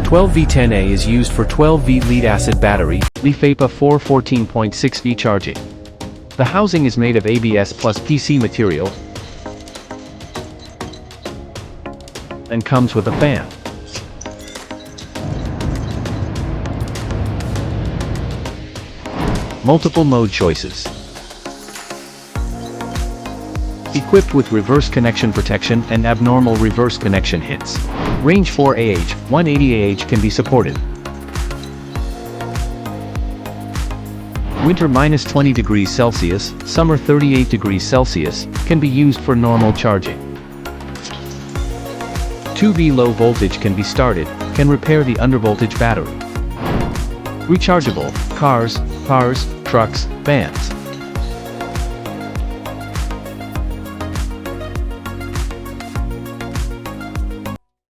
12V10A is used for 12V lead-acid battery, LiFePA 414.6V charging. The housing is made of ABS plus PC material and comes with a fan. Multiple mode choices. Equipped with reverse connection protection and abnormal reverse connection hits. Range 4Ah, 180Ah can be supported. Winter -20 degrees Celsius, summer 38 degrees Celsius, can be used for normal charging. 2V low voltage can be started, can repair the undervoltage battery. Rechargeable, cars, trucks, vans.